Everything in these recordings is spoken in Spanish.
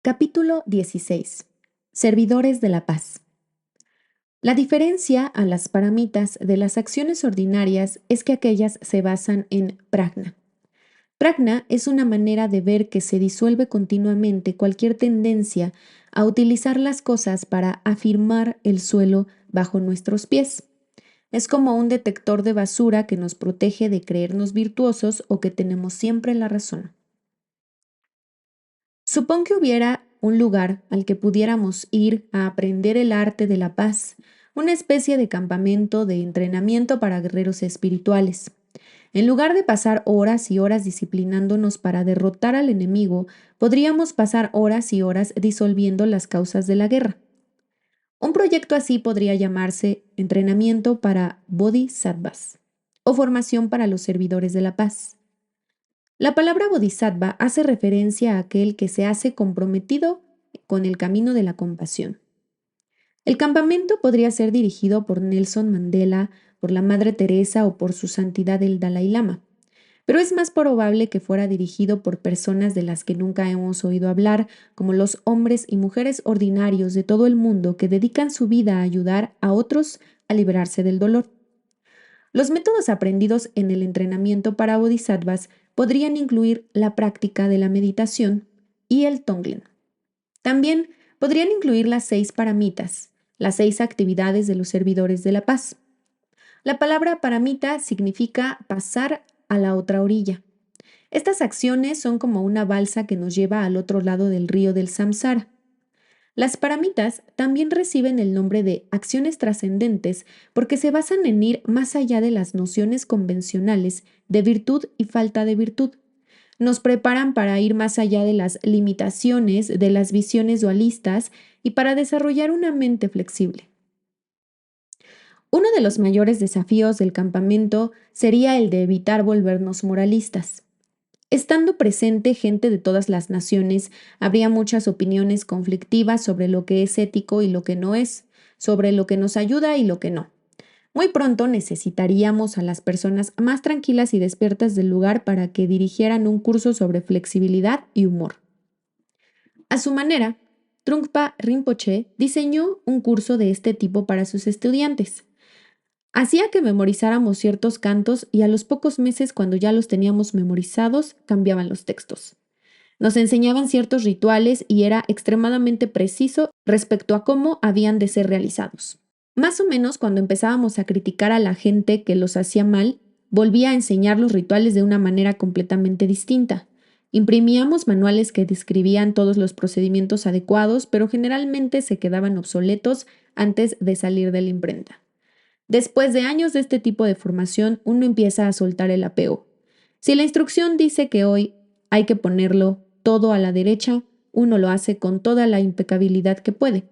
Capítulo 16. Servidores de la paz. La diferencia a las paramitas de las acciones ordinarias es que aquellas se basan en prajna. Prajna es una manera de ver que se disuelve continuamente cualquier tendencia a utilizar las cosas para afirmar el suelo bajo nuestros pies. Es como un detector de basura que nos protege de creernos virtuosos o que tenemos siempre la razón. Supón que hubiera un lugar al que pudiéramos ir a aprender el arte de la paz, una especie de campamento de entrenamiento para guerreros espirituales. En lugar de pasar horas y horas disciplinándonos para derrotar al enemigo, podríamos pasar horas y horas disolviendo las causas de la guerra. Un proyecto así podría llamarse Entrenamiento para Bodhisattvas o Formación para los Servidores de la Paz. La palabra bodhisattva hace referencia a aquel que se hace comprometido con el camino de la compasión. El campamento podría ser dirigido por Nelson Mandela, por la Madre Teresa o por su santidad el Dalai Lama, pero es más probable que fuera dirigido por personas de las que nunca hemos oído hablar, como los hombres y mujeres ordinarios de todo el mundo que dedican su vida a ayudar a otros a liberarse del dolor. Los métodos aprendidos en el entrenamiento para bodhisattvas podrían incluir la práctica de la meditación y el tonglen. También podrían incluir las 6 paramitas, las 6 actividades de los servidores de la paz. La palabra paramita significa pasar a la otra orilla. Estas acciones son como una balsa que nos lleva al otro lado del río del samsara. Las paramitas también reciben el nombre de acciones trascendentes porque se basan en ir más allá de las nociones convencionales de virtud y falta de virtud. Nos preparan para ir más allá de las limitaciones de las visiones dualistas y para desarrollar una mente flexible. Uno de los mayores desafíos del campamento sería el de evitar volvernos moralistas. Estando presente gente de todas las naciones, habría muchas opiniones conflictivas sobre lo que es ético y lo que no es, sobre lo que nos ayuda y lo que no. Muy pronto necesitaríamos a las personas más tranquilas y despiertas del lugar para que dirigieran un curso sobre flexibilidad y humor. A su manera, Trungpa Rinpoche diseñó un curso de este tipo para sus estudiantes. Hacía que memorizáramos ciertos cantos y a los pocos meses, cuando ya los teníamos memorizados, cambiaban los textos. Nos enseñaban ciertos rituales y era extremadamente preciso respecto a cómo habían de ser realizados. Más o menos cuando empezábamos a criticar a la gente que los hacía mal, volvía a enseñar los rituales de una manera completamente distinta. Imprimíamos manuales que describían todos los procedimientos adecuados, pero generalmente se quedaban obsoletos antes de salir de la imprenta. Después de años de este tipo de formación, uno empieza a soltar el apego. Si la instrucción dice que hoy hay que ponerlo todo a la derecha, uno lo hace con toda la impecabilidad que puede.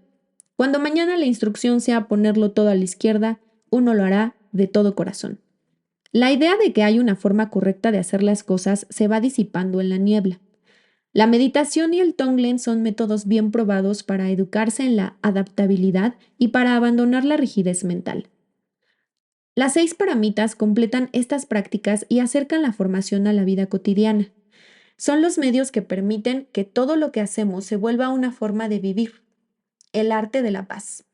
Cuando mañana la instrucción sea ponerlo todo a la izquierda, uno lo hará de todo corazón. La idea de que hay una forma correcta de hacer las cosas se va disipando en la niebla. La meditación y el tonglen son métodos bien probados para educarse en la adaptabilidad y para abandonar la rigidez mental. Las 6 paramitas completan estas prácticas y acercan la formación a la vida cotidiana. Son los medios que permiten que todo lo que hacemos se vuelva una forma de vivir, el arte de la paz.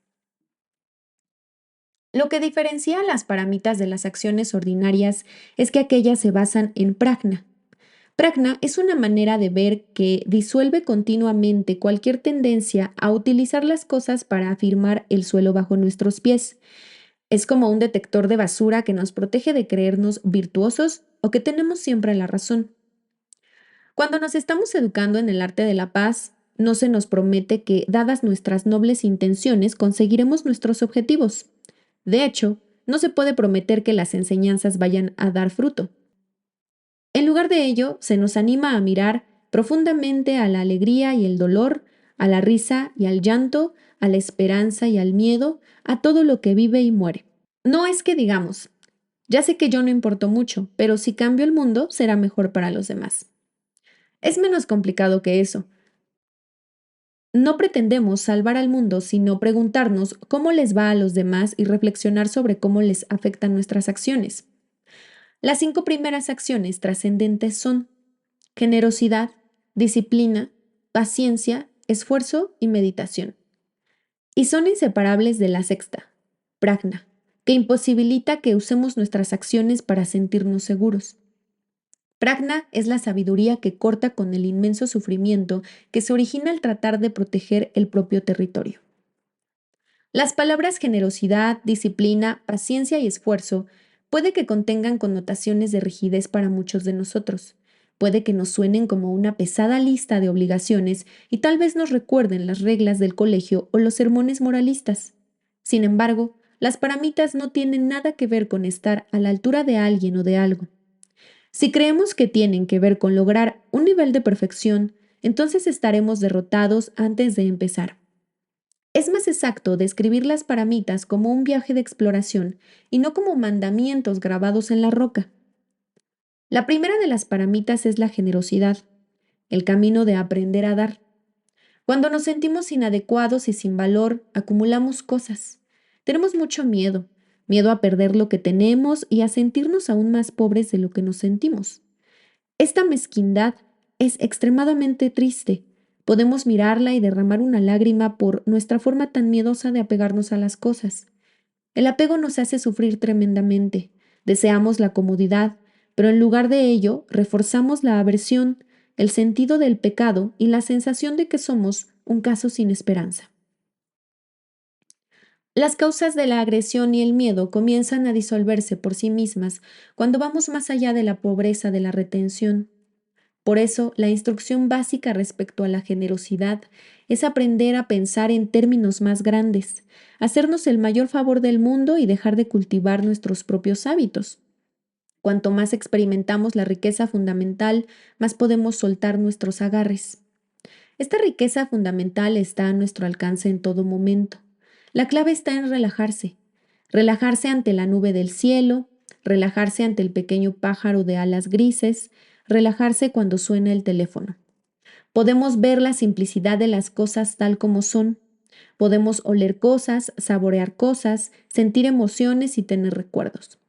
Lo que diferencia a las paramitas de las acciones ordinarias es que aquellas se basan en prajna. Prajna es una manera de ver que disuelve continuamente cualquier tendencia a utilizar las cosas para afirmar el suelo bajo nuestros pies. Es como un detector de basura que nos protege de creernos virtuosos o que tenemos siempre la razón. Cuando nos estamos educando en el arte de la paz, no se nos promete que, dadas nuestras nobles intenciones, conseguiremos nuestros objetivos. De hecho, no se puede prometer que las enseñanzas vayan a dar fruto. En lugar de ello, se nos anima a mirar profundamente a la alegría y el dolor, a la risa y al llanto, a la esperanza y al miedo, a todo lo que vive y muere. No es que digamos, ya sé que yo no importo mucho, pero si cambio el mundo, será mejor para los demás. Es menos complicado que eso. No pretendemos salvar al mundo, sino preguntarnos cómo les va a los demás y reflexionar sobre cómo les afectan nuestras acciones. Las 5 primeras acciones trascendentes son generosidad, disciplina, paciencia, esfuerzo y meditación. Y son inseparables de la sexta, prajna, que imposibilita que usemos nuestras acciones para sentirnos seguros. Prajna es la sabiduría que corta con el inmenso sufrimiento que se origina al tratar de proteger el propio territorio. Las palabras generosidad, disciplina, paciencia y esfuerzo puede que contengan connotaciones de rigidez para muchos de nosotros. Puede que nos suenen como una pesada lista de obligaciones y tal vez nos recuerden las reglas del colegio o los sermones moralistas. Sin embargo, las paramitas no tienen nada que ver con estar a la altura de alguien o de algo. Si creemos que tienen que ver con lograr un nivel de perfección, entonces estaremos derrotados antes de empezar. Es más exacto describir las paramitas como un viaje de exploración y no como mandamientos grabados en la roca. La primera de las paramitas es la generosidad, el camino de aprender a dar. Cuando nos sentimos inadecuados y sin valor, acumulamos cosas. Tenemos mucho miedo, miedo a perder lo que tenemos y a sentirnos aún más pobres de lo que nos sentimos. Esta mezquindad es extremadamente triste. Podemos mirarla y derramar una lágrima por nuestra forma tan miedosa de apegarnos a las cosas. El apego nos hace sufrir tremendamente. Deseamos la comodidad, pero en lugar de ello reforzamos la aversión, el sentido del pecado y la sensación de que somos un caso sin esperanza. Las causas de la agresión y el miedo comienzan a disolverse por sí mismas cuando vamos más allá de la pobreza de la retención. Por eso, la instrucción básica respecto a la generosidad es aprender a pensar en términos más grandes, hacernos el mayor favor del mundo y dejar de cultivar nuestros propios hábitos. Cuanto más experimentamos la riqueza fundamental, más podemos soltar nuestros agarres. Esta riqueza fundamental está a nuestro alcance en todo momento. La clave está en relajarse. Relajarse ante la nube del cielo, relajarse ante el pequeño pájaro de alas grises, relajarse cuando suena el teléfono. Podemos ver la simplicidad de las cosas tal como son. Podemos oler cosas, saborear cosas, sentir emociones y tener recuerdos.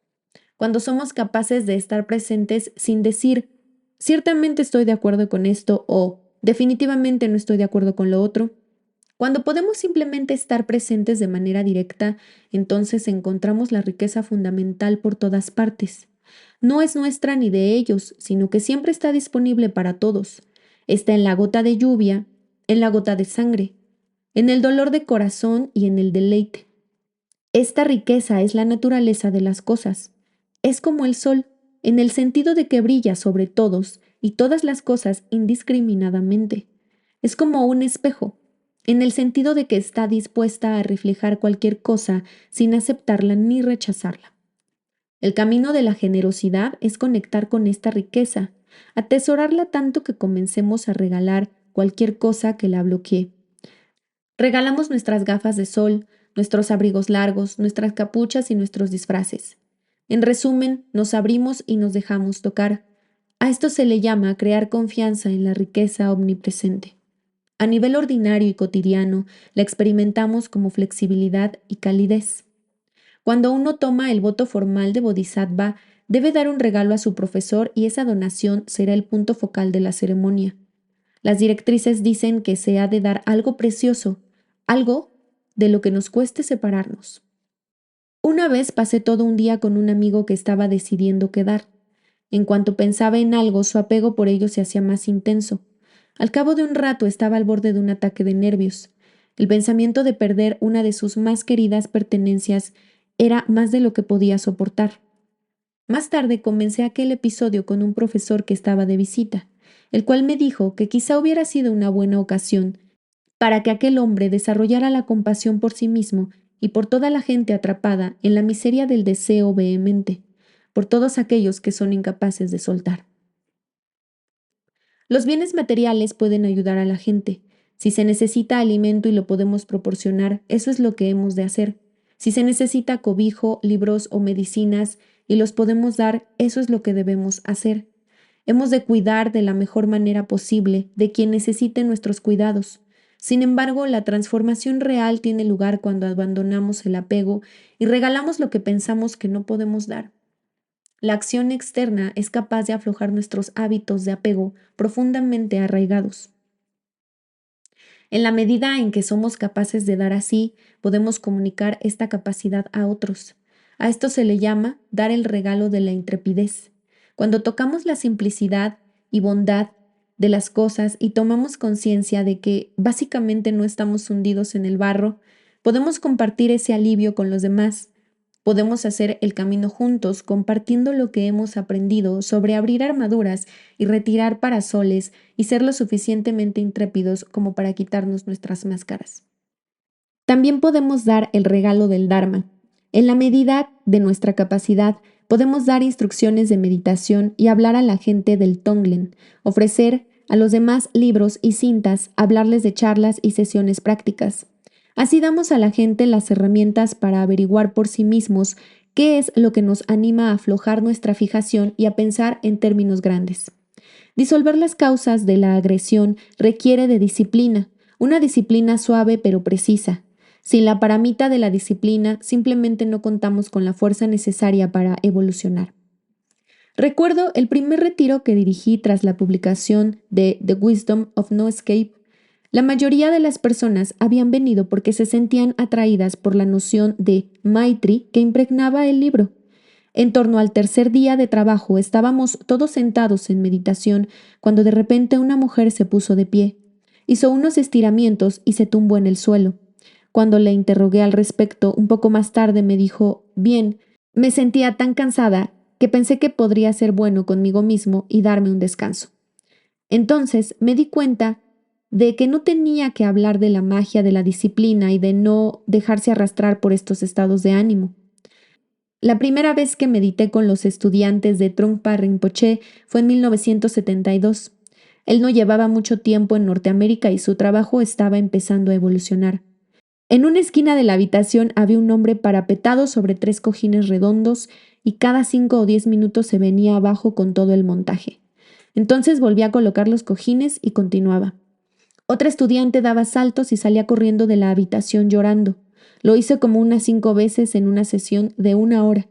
Cuando somos capaces de estar presentes sin decir, ciertamente estoy de acuerdo con esto o definitivamente no estoy de acuerdo con lo otro, cuando podemos simplemente estar presentes de manera directa, entonces encontramos la riqueza fundamental por todas partes. No es nuestra ni de ellos, sino que siempre está disponible para todos. Está en la gota de lluvia, en la gota de sangre, en el dolor de corazón y en el deleite. Esta riqueza es la naturaleza de las cosas. Es como el sol, en el sentido de que brilla sobre todos y todas las cosas indiscriminadamente. Es como un espejo, en el sentido de que está dispuesta a reflejar cualquier cosa sin aceptarla ni rechazarla. El camino de la generosidad es conectar con esta riqueza, atesorarla tanto que comencemos a regalar cualquier cosa que la bloquee. Regalamos nuestras gafas de sol, nuestros abrigos largos, nuestras capuchas y nuestros disfraces. En resumen, nos abrimos y nos dejamos tocar. A esto se le llama crear confianza en la riqueza omnipresente. A nivel ordinario y cotidiano, la experimentamos como flexibilidad y calidez. Cuando uno toma el voto formal de Bodhisattva, debe dar un regalo a su profesor y esa donación será el punto focal de la ceremonia. Las directrices dicen que se ha de dar algo precioso, algo de lo que nos cueste separarnos. Una vez pasé todo un día con un amigo que estaba decidiendo quedar. En cuanto pensaba en algo, su apego por ello se hacía más intenso. Al cabo de un rato estaba al borde de un ataque de nervios. El pensamiento de perder una de sus más queridas pertenencias era más de lo que podía soportar. Más tarde comencé aquel episodio con un profesor que estaba de visita, el cual me dijo que quizá hubiera sido una buena ocasión para que aquel hombre desarrollara la compasión por sí mismo y por toda la gente atrapada en la miseria del deseo vehemente, por todos aquellos que son incapaces de soltar. Los bienes materiales pueden ayudar a la gente. Si se necesita alimento y lo podemos proporcionar, eso es lo que hemos de hacer. Si se necesita cobijo, libros o medicinas y los podemos dar, eso es lo que debemos hacer. Hemos de cuidar de la mejor manera posible de quien necesite nuestros cuidados. Sin embargo, la transformación real tiene lugar cuando abandonamos el apego y regalamos lo que pensamos que no podemos dar. La acción externa es capaz de aflojar nuestros hábitos de apego profundamente arraigados. En la medida en que somos capaces de dar así, podemos comunicar esta capacidad a otros. A esto se le llama dar el regalo de la intrepidez. Cuando tocamos la simplicidad y bondad de las cosas y tomamos conciencia de que básicamente no estamos hundidos en el barro, podemos compartir ese alivio con los demás. Podemos hacer el camino juntos, compartiendo lo que hemos aprendido sobre abrir armaduras y retirar parasoles y ser lo suficientemente intrépidos como para quitarnos nuestras máscaras. También podemos dar el regalo del Dharma. En la medida de nuestra capacidad, podemos dar instrucciones de meditación y hablar a la gente del Tonglen, ofrecer a los demás libros y cintas, hablarles de charlas y sesiones prácticas. Así damos a la gente las herramientas para averiguar por sí mismos qué es lo que nos anima a aflojar nuestra fijación y a pensar en términos grandes. Disolver las causas de la agresión requiere de disciplina, una disciplina suave pero precisa. Sin la paramita de la disciplina, simplemente no contamos con la fuerza necesaria para evolucionar. Recuerdo el primer retiro que dirigí tras la publicación de The Wisdom of No Escape. La mayoría de las personas habían venido porque se sentían atraídas por la noción de Maitri que impregnaba el libro. En torno al tercer día de trabajo estábamos todos sentados en meditación cuando de repente una mujer se puso de pie, hizo unos estiramientos y se tumbó en el suelo. Cuando le interrogué al respecto un poco más tarde me dijo, bien, me sentía tan cansada que pensé que podría ser bueno conmigo mismo y darme un descanso. Entonces me di cuenta de que no tenía que hablar de la magia de la disciplina y de no dejarse arrastrar por estos estados de ánimo. La primera vez que medité con los estudiantes de Trungpa Rinpoche fue en 1972. Él no llevaba mucho tiempo en Norteamérica y su trabajo estaba empezando a evolucionar. En una esquina de la habitación había un hombre parapetado sobre 3 cojines redondos y cada 5 o 10 minutos se venía abajo con todo el montaje. Entonces volvía a colocar los cojines y continuaba. Otra estudiante daba saltos y salía corriendo de la habitación llorando. Lo hice como unas 5 veces en una sesión de 1 hora.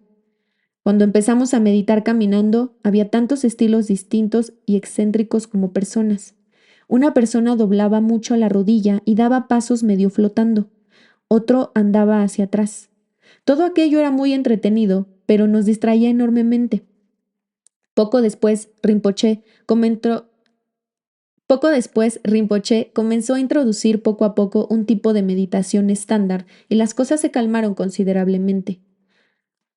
Cuando empezamos a meditar caminando, había tantos estilos distintos y excéntricos como personas. Una persona doblaba mucho la rodilla y daba pasos medio flotando. Otro andaba hacia atrás. Todo aquello era muy entretenido, pero nos distraía enormemente. Poco después, Rinpoche comenzó a introducir poco a poco un tipo de meditación estándar y las cosas se calmaron considerablemente.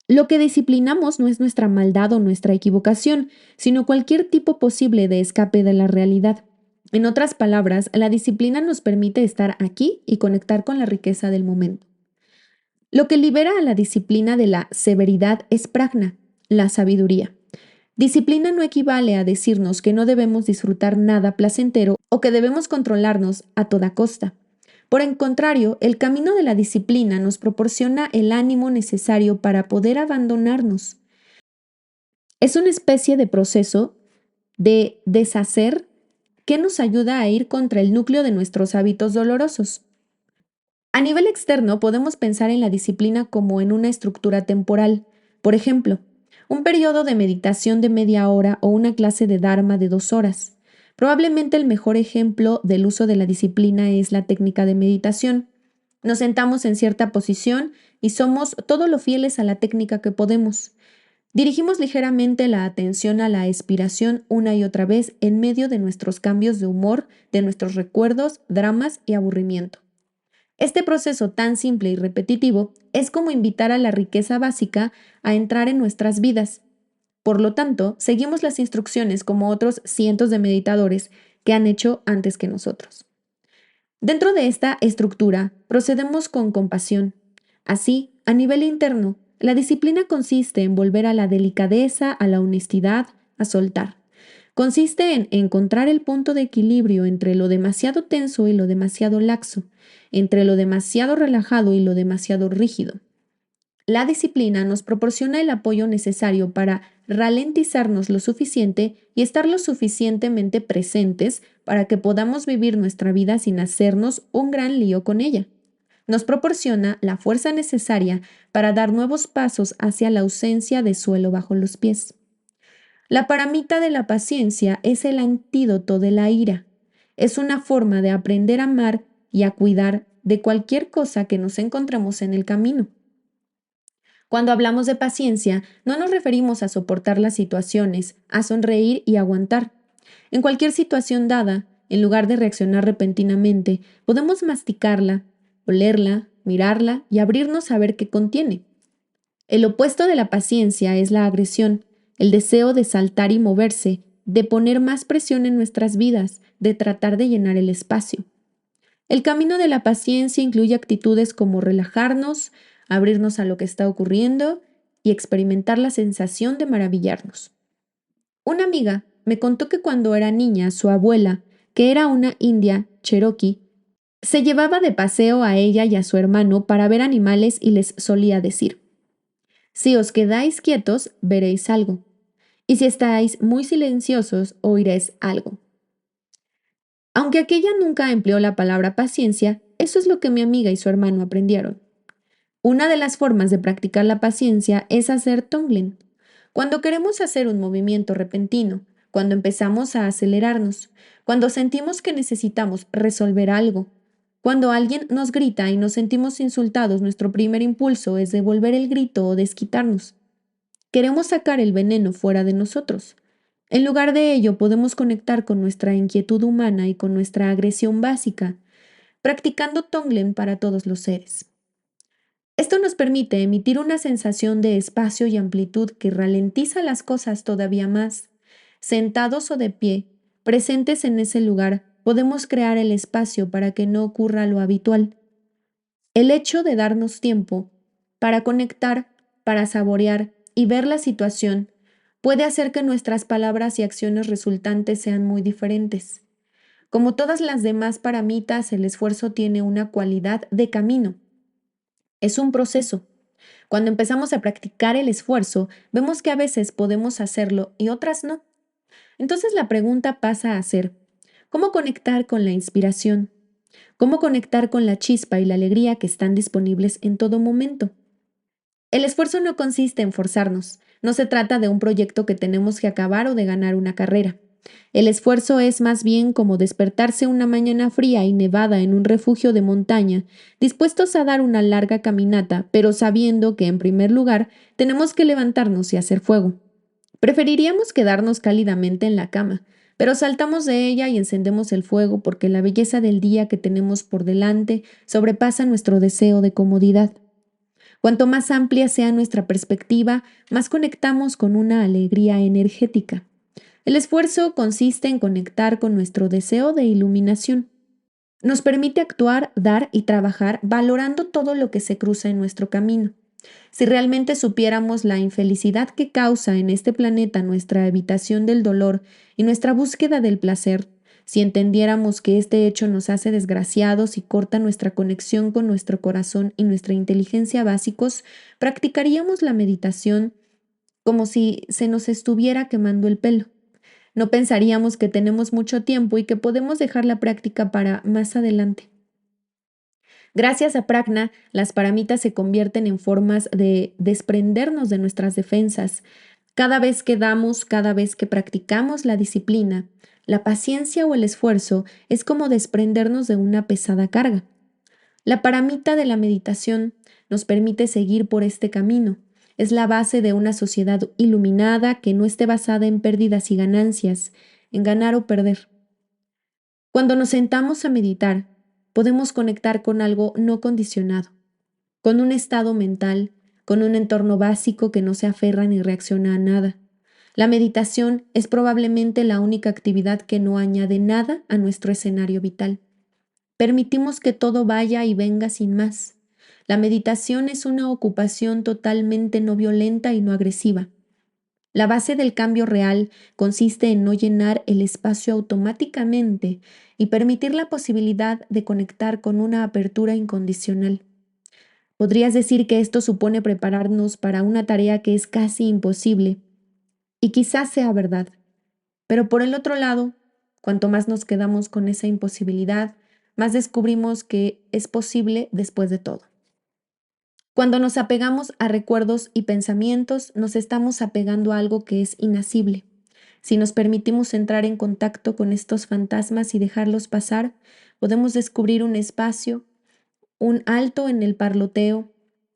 Lo que disciplinamos no es nuestra maldad o nuestra equivocación, sino cualquier tipo posible de escape de la realidad. En otras palabras, la disciplina nos permite estar aquí y conectar con la riqueza del momento. Lo que libera a la disciplina de la severidad es prajna, la sabiduría. Disciplina no equivale a decirnos que no debemos disfrutar nada placentero o que debemos controlarnos a toda costa. Por el contrario, el camino de la disciplina nos proporciona el ánimo necesario para poder abandonarnos. Es una especie de proceso de deshacer que nos ayuda a ir contra el núcleo de nuestros hábitos dolorosos. A nivel externo, podemos pensar en la disciplina como en una estructura temporal. Por ejemplo, un periodo de meditación de media hora o una clase de Dharma de 2 horas. Probablemente el mejor ejemplo del uso de la disciplina es la técnica de meditación. Nos sentamos en cierta posición y somos todo lo fieles a la técnica que podemos. Dirigimos ligeramente la atención a la expiración una y otra vez en medio de nuestros cambios de humor, de nuestros recuerdos, dramas y aburrimiento. Este proceso tan simple y repetitivo es como invitar a la riqueza básica a entrar en nuestras vidas. Por lo tanto, seguimos las instrucciones como otros cientos de meditadores que han hecho antes que nosotros. Dentro de esta estructura, procedemos con compasión. Así, a nivel interno, la disciplina consiste en volver a la delicadeza, a la honestidad, a soltar. Consiste en encontrar el punto de equilibrio entre lo demasiado tenso y lo demasiado laxo, entre lo demasiado relajado y lo demasiado rígido. La disciplina nos proporciona el apoyo necesario para ralentizarnos lo suficiente y estar lo suficientemente presentes para que podamos vivir nuestra vida sin hacernos un gran lío con ella. Nos proporciona la fuerza necesaria para dar nuevos pasos hacia la ausencia de suelo bajo los pies. La paramita de la paciencia es el antídoto de la ira. Es una forma de aprender a amar y a cuidar de cualquier cosa que nos encontremos en el camino. Cuando hablamos de paciencia, no nos referimos a soportar las situaciones, a sonreír y aguantar. En cualquier situación dada, en lugar de reaccionar repentinamente, podemos masticarla, olerla, mirarla y abrirnos a ver qué contiene. El opuesto de la paciencia es la agresión, el deseo de saltar y moverse, de poner más presión en nuestras vidas, de tratar de llenar el espacio. El camino de la paciencia incluye actitudes como relajarnos, abrirnos a lo que está ocurriendo y experimentar la sensación de maravillarnos. Una amiga me contó que cuando era niña, su abuela, que era una india cherokee, se llevaba de paseo a ella y a su hermano para ver animales y les solía decir: si os quedáis quietos, veréis algo, y si estáis muy silenciosos, oiréis algo. Aunque aquella nunca empleó la palabra paciencia, eso es lo que mi amiga y su hermano aprendieron. Una de las formas de practicar la paciencia es hacer tonglen. Cuando queremos hacer un movimiento repentino, cuando empezamos a acelerarnos, cuando sentimos que necesitamos resolver algo, cuando alguien nos grita y nos sentimos insultados, nuestro primer impulso es devolver el grito o desquitarnos. Queremos sacar el veneno fuera de nosotros. En lugar de ello, podemos conectar con nuestra inquietud humana y con nuestra agresión básica, practicando tonglen para todos los seres. Esto nos permite emitir una sensación de espacio y amplitud que ralentiza las cosas todavía más. Sentados o de pie, presentes en ese lugar, podemos crear el espacio para que no ocurra lo habitual. El hecho de darnos tiempo para conectar, para saborear y ver la situación puede hacer que nuestras palabras y acciones resultantes sean muy diferentes. Como todas las demás paramitas, el esfuerzo tiene una cualidad de camino. Es un proceso. Cuando empezamos a practicar el esfuerzo, vemos que a veces podemos hacerlo y otras no. Entonces la pregunta pasa a ser: ¿cómo conectar con la inspiración? ¿Cómo conectar con la chispa y la alegría que están disponibles en todo momento? El esfuerzo no consiste en forzarnos, no se trata de un proyecto que tenemos que acabar o de ganar una carrera. El esfuerzo es más bien como despertarse una mañana fría y nevada en un refugio de montaña, dispuestos a dar una larga caminata, pero sabiendo que en primer lugar tenemos que levantarnos y hacer fuego. Preferiríamos quedarnos cálidamente en la cama, pero saltamos de ella y encendemos el fuego porque la belleza del día que tenemos por delante sobrepasa nuestro deseo de comodidad. Cuanto más amplia sea nuestra perspectiva, más conectamos con una alegría energética. El esfuerzo consiste en conectar con nuestro deseo de iluminación. Nos permite actuar, dar y trabajar valorando todo lo que se cruza en nuestro camino. Si realmente supiéramos la infelicidad que causa en este planeta nuestra evitación del dolor y nuestra búsqueda del placer, si entendiéramos que este hecho nos hace desgraciados y corta nuestra conexión con nuestro corazón y nuestra inteligencia básicos, practicaríamos la meditación como si se nos estuviera quemando el pelo. No pensaríamos que tenemos mucho tiempo y que podemos dejar la práctica para más adelante. Gracias a Prajna, las paramitas se convierten en formas de desprendernos de nuestras defensas. Cada vez que damos, cada vez que practicamos la disciplina, la paciencia o el esfuerzo es como desprendernos de una pesada carga. La paramita de la meditación nos permite seguir por este camino. Es la base de una sociedad iluminada que no esté basada en pérdidas y ganancias, en ganar o perder. Cuando nos sentamos a meditar, podemos conectar con algo no condicionado, con un estado mental, con un entorno básico que no se aferra ni reacciona a nada. La meditación es probablemente la única actividad que no añade nada a nuestro escenario vital. Permitimos que todo vaya y venga sin más. La meditación es una ocupación totalmente no violenta y no agresiva. La base del cambio real consiste en no llenar el espacio automáticamente y permitir la posibilidad de conectar con una apertura incondicional. Podrías decir que esto supone prepararnos para una tarea que es casi imposible, y quizás sea verdad, pero por el otro lado, cuanto más nos quedamos con esa imposibilidad, más descubrimos que es posible después de todo. Cuando nos apegamos a recuerdos y pensamientos, nos estamos apegando a algo que es inasible. Si nos permitimos entrar en contacto con estos fantasmas y dejarlos pasar, podemos descubrir un espacio, un alto en el parloteo,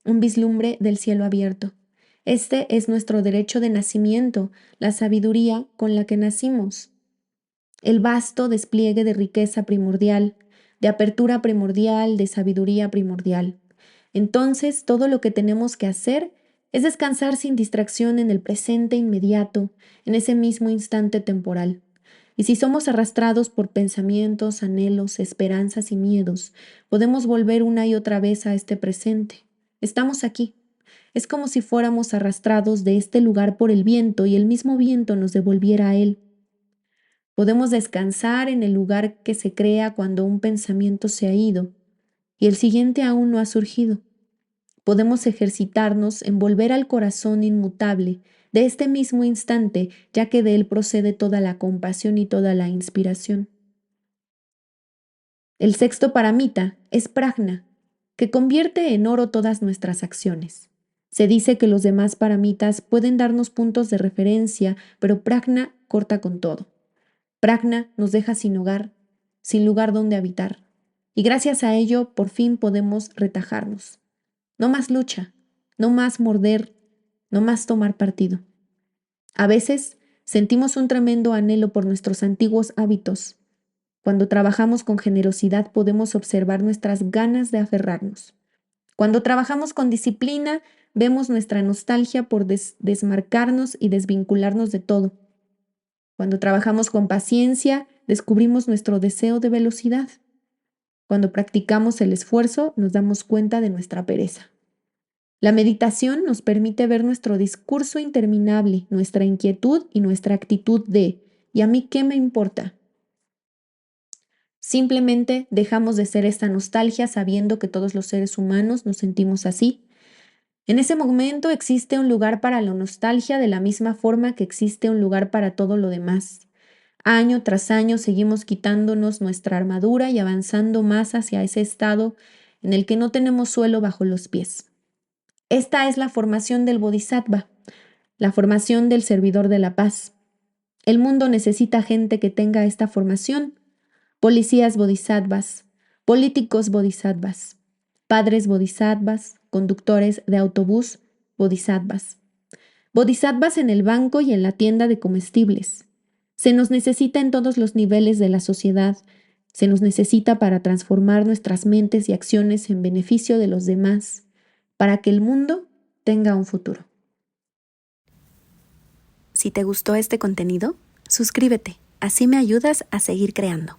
un vislumbre del cielo abierto. Este es nuestro derecho de nacimiento, la sabiduría con la que nacimos. El vasto despliegue de riqueza primordial, de apertura primordial, de sabiduría primordial. Entonces, todo lo que tenemos que hacer es descansar sin distracción en el presente inmediato, en ese mismo instante temporal. Y si somos arrastrados por pensamientos, anhelos, esperanzas y miedos, podemos volver una y otra vez a este presente. Estamos aquí. Es como si fuéramos arrastrados de este lugar por el viento y el mismo viento nos devolviera a él. Podemos descansar en el lugar que se crea cuando un pensamiento se ha ido y el siguiente aún no ha surgido. Podemos ejercitarnos en volver al corazón inmutable de este mismo instante, ya que de él procede toda la compasión y toda la inspiración. El sexto paramita es prajna, que convierte en oro todas nuestras acciones. Se dice que los demás paramitas pueden darnos puntos de referencia, pero prajna corta con todo. Prajna nos deja sin hogar, sin lugar donde habitar, y gracias a ello por fin podemos retajarnos. No más lucha, no más morder, no más tomar partido. A veces sentimos un tremendo anhelo por nuestros antiguos hábitos. Cuando trabajamos con generosidad podemos observar nuestras ganas de aferrarnos. Cuando trabajamos con disciplina, vemos nuestra nostalgia por desmarcarnos y desvincularnos de todo. Cuando trabajamos con paciencia, descubrimos nuestro deseo de velocidad. Cuando practicamos el esfuerzo, nos damos cuenta de nuestra pereza. La meditación nos permite ver nuestro discurso interminable, nuestra inquietud y nuestra actitud de ¿y a mí qué me importa? Simplemente dejamos de ser esta nostalgia sabiendo que todos los seres humanos nos sentimos así. En ese momento existe un lugar para la nostalgia de la misma forma que existe un lugar para todo lo demás. Año tras año seguimos quitándonos nuestra armadura y avanzando más hacia ese estado en el que no tenemos suelo bajo los pies. Esta es la formación del Bodhisattva, la formación del servidor de la paz. El mundo necesita gente que tenga esta formación. Policías bodhisattvas, políticos bodhisattvas, padres bodhisattvas, conductores de autobús bodhisattvas. Bodhisattvas en el banco y en la tienda de comestibles. Se nos necesita en todos los niveles de la sociedad. Se nos necesita para transformar nuestras mentes y acciones en beneficio de los demás, para que el mundo tenga un futuro. Si te gustó este contenido, suscríbete, así me ayudas a seguir creando.